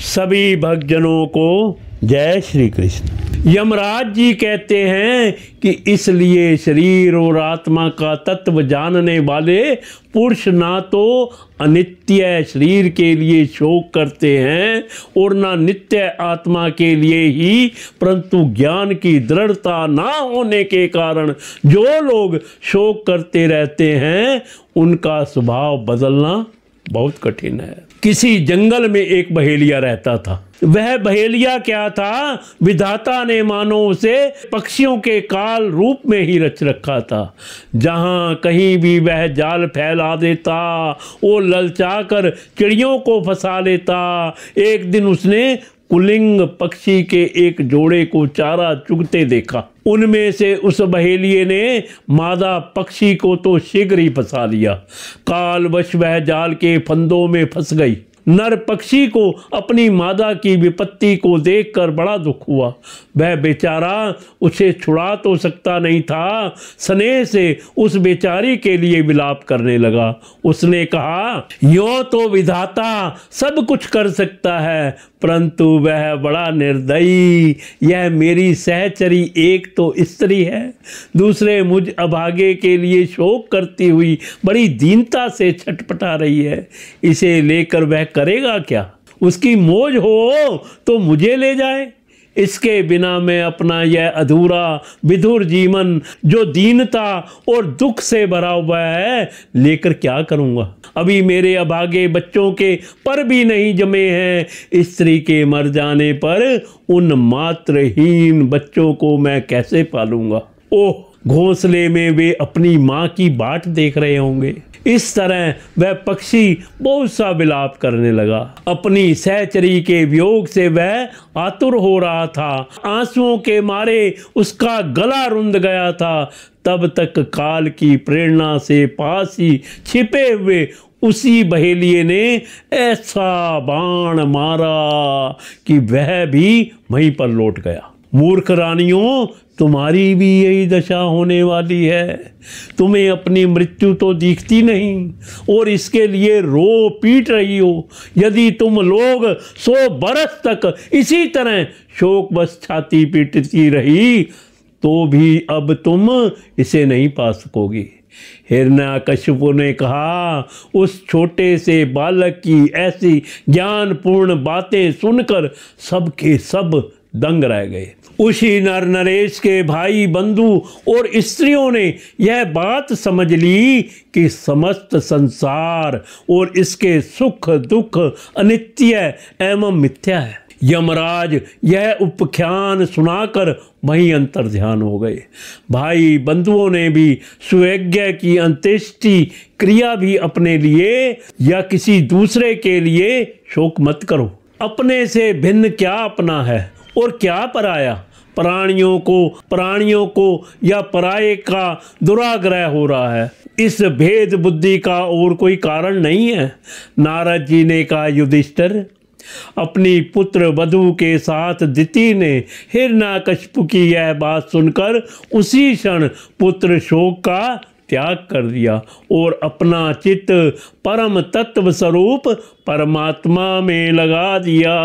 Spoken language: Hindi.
सभी भक्तजनों को जय श्री कृष्ण। यमराज जी कहते हैं कि इसलिए शरीर और आत्मा का तत्व जानने वाले पुरुष ना तो अनित्य शरीर के लिए शोक करते हैं और ना नित्य आत्मा के लिए ही, परंतु ज्ञान की दृढ़ता ना होने के कारण जो लोग शोक करते रहते हैं उनका स्वभाव बदलना बहुत कठिन है। किसी जंगल में एक बहेलिया रहता था। वह बहेलिया क्या था, विधाता ने मानो उसे पक्षियों के काल रूप में ही रच रखा था। जहाँ कहीं भी वह जाल फैला देता और ललचा कर चिड़ियों को फंसा लेता। एक दिन उसने कुलिंग पक्षी के एक जोड़े को चारा चुगते देखा। उनमें से उस बहेलिये ने मादा पक्षी को तो शीघ्र ही फंसा लिया। कालवश वह जाल के फंदों में फंस गई। नर पक्षी को अपनी मादा की विपत्ति को देखकर बड़ा दुख हुआ। वह बेचारा उसे छुड़ा तो सकता नहीं था, स्नेह से उस बेचारी के लिए विलाप करने लगा। उसने कहा, यो तो विधाता सब कुछ कर सकता है, परंतु वह बड़ा निर्दयी। यह मेरी सहचरी एक तो स्त्री है, दूसरे मुझ अभागे के लिए शोक करती हुई बड़ी दीनता से छटपटा रही है। इसे लेकर वह करेगा क्या? उसकी मौज हो तो मुझे ले जाए। इसके बिना मैं अपना यह अधूरा विधुर जीवन जो दीनता और दुख से भरा हुआ है लेकर क्या करूँगा? अभी मेरे अभागे बच्चों के पर भी नहीं जमे हैं। स्त्री के मर जाने पर उन मात्रहीन बच्चों को मैं कैसे पालूंगा? ओह, घोंसले में वे अपनी माँ की बाट देख रहे होंगे। इस तरह वह पक्षी बहुत सा विलाप करने लगा। अपनी सहचरी के वियोग से वह आतुर हो रहा था। आंसुओं के मारे उसका गला रुंध गया था। तब तक काल की प्रेरणा से पास ही छिपे हुए उसी बहेलिये ने ऐसा बाण मारा कि वह भी वहीं पर लौट गया। मूर्ख रानियों, तुम्हारी भी यही दशा होने वाली है। तुम्हें अपनी मृत्यु तो दिखती नहीं और इसके लिए रो पीट रही हो। यदि तुम लोग 100 बरस तक इसी तरह शोकवश छाती पीटती रही तो भी अब तुम इसे नहीं पा सकोगी। हिरण्यकशिपु ने कहा, उस छोटे से बालक की ऐसी ज्ञानपूर्ण बातें सुनकर सबके सब दंग रह गए। उसी नर नरेश के भाई बंधु और स्त्रियों ने यह बात समझ ली कि समस्त संसार और इसके सुख दुख अनित्य एवं मिथ्या है। यमराज यह उपाख्यान सुनाकर वहीं अंतर्ध्यान हो गए। भाई बंधुओं ने भी सुयज्ञ की अंत्येष्टि क्रिया भी अपने लिए या किसी दूसरे के लिए शोक मत करो। अपने से भिन्न क्या अपना है और क्या पराया? प्राणियों को या पराये का दुराग्रह हो रहा है। इस भेद बुद्धि का और कोई कारण नहीं है। नारद जी ने कहा, युधिष्ठिर, अपनी पुत्र वधू के साथ दिति ने हिरण्यकशिपु की यह बात सुनकर उसी क्षण पुत्र शोक का त्याग कर दिया और अपना चित्त परम तत्व स्वरूप परमात्मा में लगा दिया।